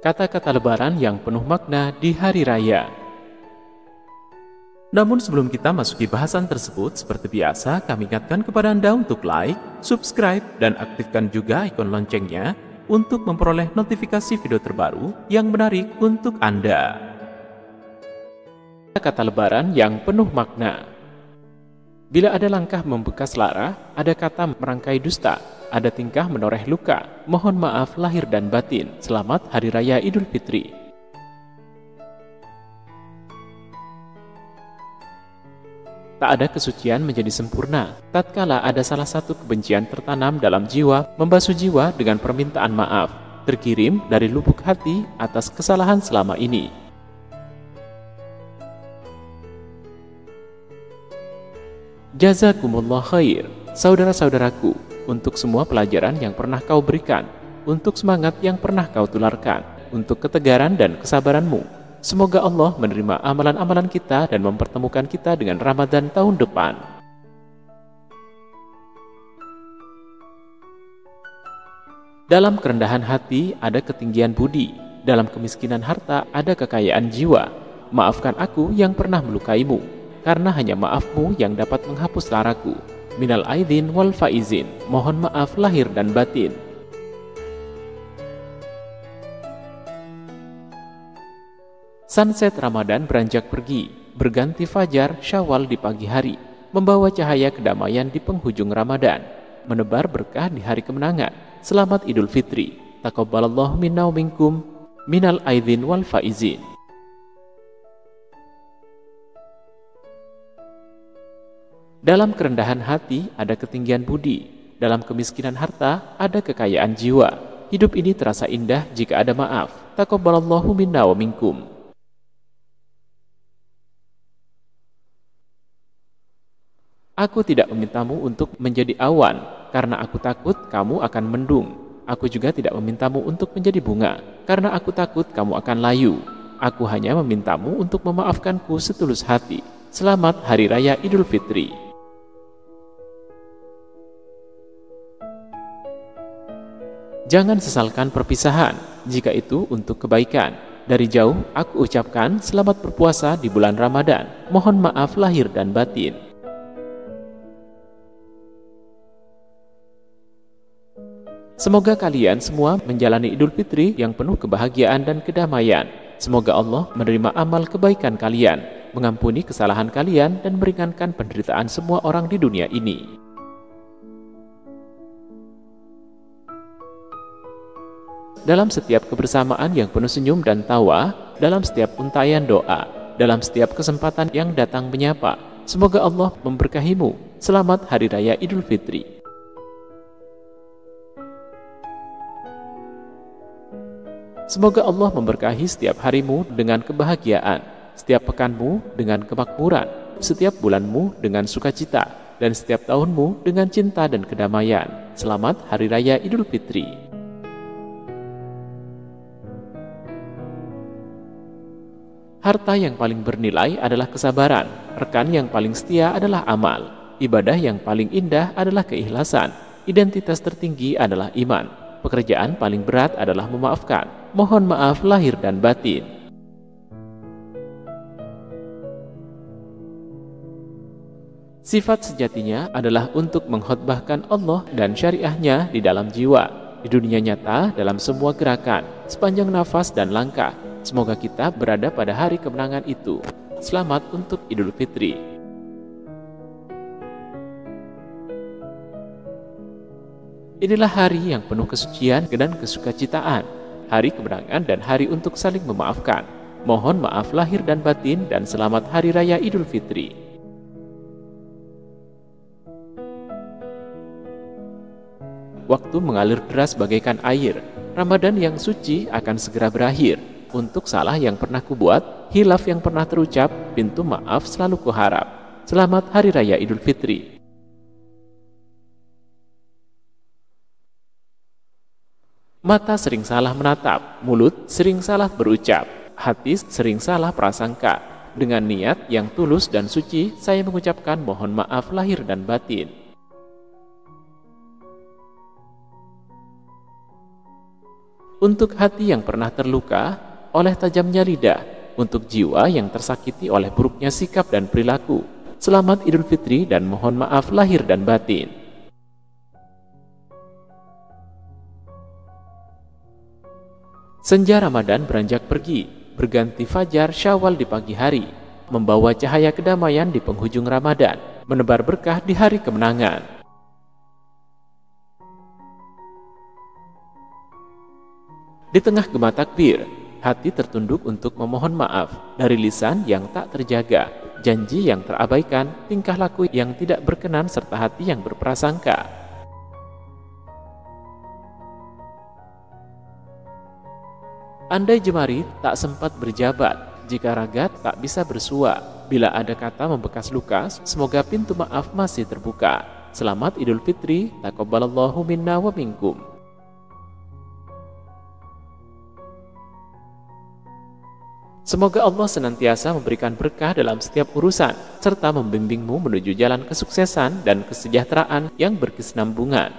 Kata-kata lebaran yang penuh makna di hari raya. Namun sebelum kita masuki bahasan tersebut, seperti biasa kami ingatkan kepada Anda untuk like, subscribe, dan aktifkan juga ikon loncengnya untuk memperoleh notifikasi video terbaru yang menarik untuk Anda. Kata-kata lebaran yang penuh makna. Bila ada langkah membekas lara, ada kata merangkai dusta, ada tingkah menoreh luka, mohon maaf lahir dan batin, selamat Hari Raya Idul Fitri. Tak ada kesucian menjadi sempurna, tatkala ada salah satu kebencian tertanam dalam jiwa, membasuh jiwa dengan permintaan maaf, terkirim dari lubuk hati atas kesalahan selama ini. Jazakumullah khair, saudara-saudaraku, untuk semua pelajaran yang pernah kau berikan, untuk semangat yang pernah kau tularkan, untuk ketegaran dan kesabaranmu. Semoga Allah menerima amalan-amalan kita dan mempertemukan kita dengan Ramadan tahun depan. Dalam kerendahan hati ada ketinggian budi, dalam kemiskinan harta ada kekayaan jiwa. Maafkan aku yang pernah melukaimu, karena hanya maafmu yang dapat menghapus laraku. Minal aidin wal faizin, mohon maaf lahir dan batin. Sunset Ramadan beranjak pergi, berganti fajar Syawal di pagi hari, membawa cahaya kedamaian di penghujung Ramadan, menebar berkah di hari kemenangan. Selamat Idul Fitri. Taqabbalallahu minna wa minkum, minal aidin wal faizin. Dalam kerendahan hati ada ketinggian budi, dalam kemiskinan harta ada kekayaan jiwa. Hidup ini terasa indah jika ada maaf. Taqabbalallahu minna wa minkum. Aku tidak memintamu untuk menjadi awan, karena aku takut kamu akan mendung. Aku juga tidak memintamu untuk menjadi bunga, karena aku takut kamu akan layu. Aku hanya memintamu untuk memaafkanku setulus hati. Selamat Hari Raya Idul Fitri. Jangan sesalkan perpisahan, jika itu untuk kebaikan. Dari jauh, aku ucapkan selamat berpuasa di bulan Ramadan. Mohon maaf lahir dan batin. Semoga kalian semua menjalani Idul Fitri yang penuh kebahagiaan dan kedamaian. Semoga Allah menerima amal kebaikan kalian, mengampuni kesalahan kalian, dan meringankan penderitaan semua orang di dunia ini. Dalam setiap kebersamaan yang penuh senyum dan tawa, dalam setiap untayan doa, dalam setiap kesempatan yang datang menyapa, semoga Allah memberkahimu. Selamat Hari Raya Idul Fitri. Semoga Allah memberkahi setiap harimu dengan kebahagiaan, setiap pekanmu dengan kemakmuran, setiap bulanmu dengan sukacita, dan setiap tahunmu dengan cinta dan kedamaian. Selamat Hari Raya Idul Fitri. Harta yang paling bernilai adalah kesabaran, rekan yang paling setia adalah amal, ibadah yang paling indah adalah keikhlasan, identitas tertinggi adalah iman, pekerjaan paling berat adalah memaafkan. Mohon maaf lahir dan batin. Sifat sejatinya adalah untuk mengkhotbahkan Allah dan syariahnya di dalam jiwa, di dunia nyata, dalam semua gerakan, sepanjang nafas dan langkah. Semoga kita berada pada hari kemenangan itu. Selamat untuk Idul Fitri. Inilah hari yang penuh kesucian dan kesukacitaan, hari kemenangan dan hari untuk saling memaafkan. Mohon maaf lahir dan batin dan selamat Hari Raya Idul Fitri. Waktu mengalir deras bagaikan air. Ramadan yang suci akan segera berakhir. Untuk salah yang pernah kubuat, hilaf yang pernah terucap, pintu maaf selalu kuharap. Selamat Hari Raya Idul Fitri. Mata sering salah menatap, mulut sering salah berucap, hati sering salah prasangka. Dengan niat yang tulus dan suci, saya mengucapkan mohon maaf lahir dan batin. Untuk hati yang pernah terluka oleh tajamnya lidah, untuk jiwa yang tersakiti oleh buruknya sikap dan perilaku. Selamat Idul Fitri dan mohon maaf lahir dan batin. Senja Ramadan beranjak pergi, berganti fajar Syawal di pagi hari, membawa cahaya kedamaian di penghujung Ramadan, menebar berkah di hari kemenangan. Di tengah gema takbir, hati tertunduk untuk memohon maaf dari lisan yang tak terjaga, janji yang terabaikan, tingkah laku yang tidak berkenan, serta hati yang berprasangka. Andai jemari tak sempat berjabat, jika raga tak bisa bersua, bila ada kata membekas luka, semoga pintu maaf masih terbuka. Selamat Idul Fitri, taqabbalallahu minna wa minkum. Semoga Allah senantiasa memberikan berkah dalam setiap urusan, serta membimbingmu menuju jalan kesuksesan dan kesejahteraan yang berkesinambungan.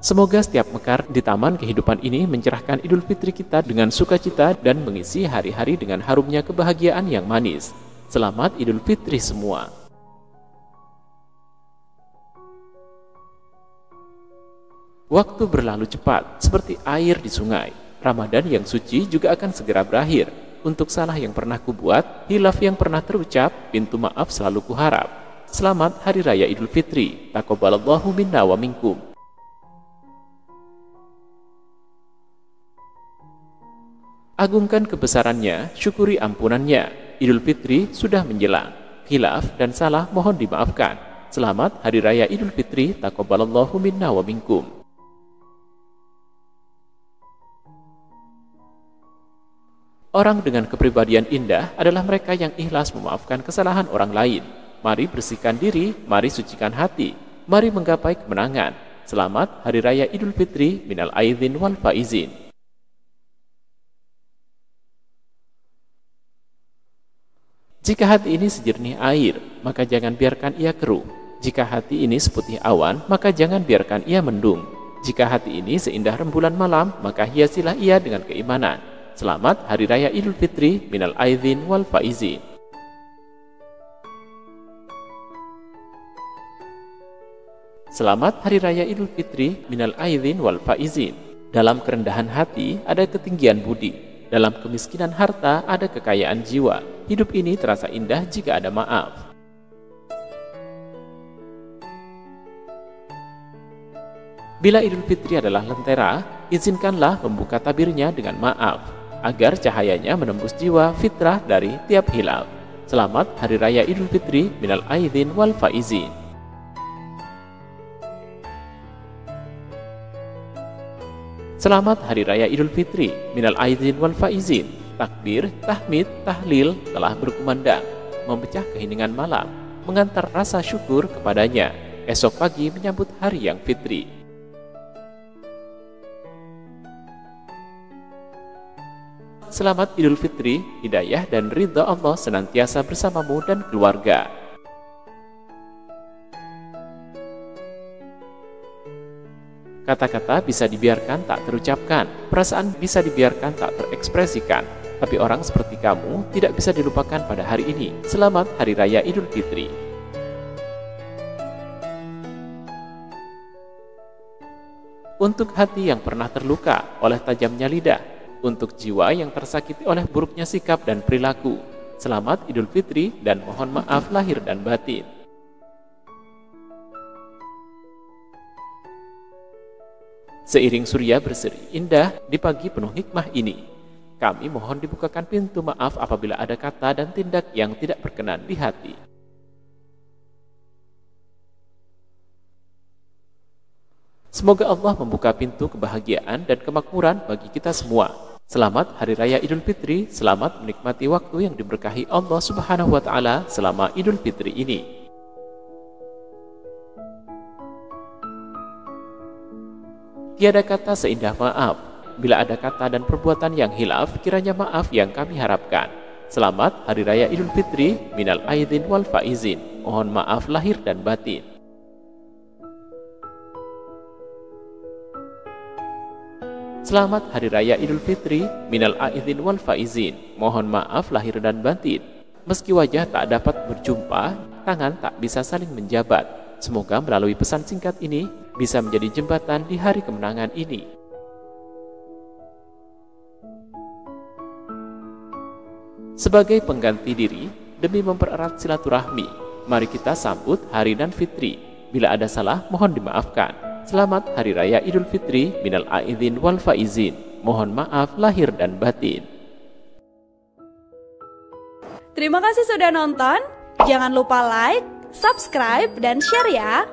Semoga setiap mekar di taman kehidupan ini mencerahkan Idul Fitri kita dengan sukacita dan mengisi hari-hari dengan harumnya kebahagiaan yang manis. Selamat Idul Fitri semua. Waktu berlalu cepat, seperti air di sungai. Ramadan yang suci juga akan segera berakhir. Untuk salah yang pernah kubuat, hilaf yang pernah terucap, pintu maaf selalu kuharap. Selamat Hari Raya Idul Fitri, taqabbalallahu minna wa minkum. Agungkan kebesarannya, syukuri ampunannya. Idul Fitri sudah menjelang. Hilaf dan salah mohon dimaafkan. Selamat Hari Raya Idul Fitri, taqabbalallahu minna wa minkum. Orang dengan kepribadian indah adalah mereka yang ikhlas memaafkan kesalahan orang lain. Mari bersihkan diri, mari sucikan hati, mari menggapai kemenangan. Selamat Hari Raya Idul Fitri minal aidin wal faizin. Jika hati ini sejernih air, maka jangan biarkan ia keruh. Jika hati ini seputih awan, maka jangan biarkan ia mendung. Jika hati ini seindah rembulan malam, maka hiasilah ia dengan keimanan. Selamat Hari Raya Idul Fitri minal aidin wal faizin. Selamat Hari Raya Idul Fitri minal aidin wal faizin. Dalam kerendahan hati ada ketinggian budi. Dalam kemiskinan harta ada kekayaan jiwa. Hidup ini terasa indah jika ada maaf. Bila Idul Fitri adalah lentera, izinkanlah membuka tabirnya dengan maaf, agar cahayanya menembus jiwa fitrah dari tiap hilaf. Selamat Hari Raya Idul Fitri minal aidin wal faizin. Selamat Hari Raya Idul Fitri minal aidin wal faizin. Takbir, tahmid, tahlil telah berkumandang, memecah keheningan malam, mengantar rasa syukur kepadanya. Esok pagi menyambut hari yang fitri. Selamat Idul Fitri, hidayah dan ridha Allah senantiasa bersamamu dan keluarga. Kata-kata bisa dibiarkan tak terucapkan, perasaan bisa dibiarkan tak terekspresikan, tapi orang seperti kamu tidak bisa dilupakan pada hari ini. Selamat Hari Raya Idul Fitri. Untuk hati yang pernah terluka oleh tajamnya lidah, untuk jiwa yang tersakiti oleh buruknya sikap dan perilaku, selamat Idul Fitri dan mohon maaf lahir dan batin. Seiring surya berseri indah di pagi penuh hikmah ini, kami mohon dibukakan pintu maaf apabila ada kata dan tindak yang tidak berkenan di hati. Semoga Allah membuka pintu kebahagiaan dan kemakmuran bagi kita semua. Selamat Hari Raya Idul Fitri, selamat menikmati waktu yang diberkahi Allah Subhanahu wa Ta'ala selama Idul Fitri ini. Tiada kata seindah maaf. Bila ada kata dan perbuatan yang hilaf, kiranya maaf yang kami harapkan. Selamat Hari Raya Idul Fitri minal aidin wal faizin. Mohon maaf lahir dan batin. Selamat Hari Raya Idul Fitri, minal aidin wal faizin. Mohon maaf lahir dan batin. Meski wajah tak dapat berjumpa, tangan tak bisa saling menjabat. Semoga melalui pesan singkat ini bisa menjadi jembatan di hari kemenangan ini. Sebagai pengganti diri, demi mempererat silaturahmi, mari kita sambut Hari dan Fitri. Bila ada salah, mohon dimaafkan. Selamat Hari Raya Idul Fitri, minal aidin wal faizin. Mohon maaf lahir dan batin. Terima kasih sudah nonton. Jangan lupa like, subscribe, dan share ya.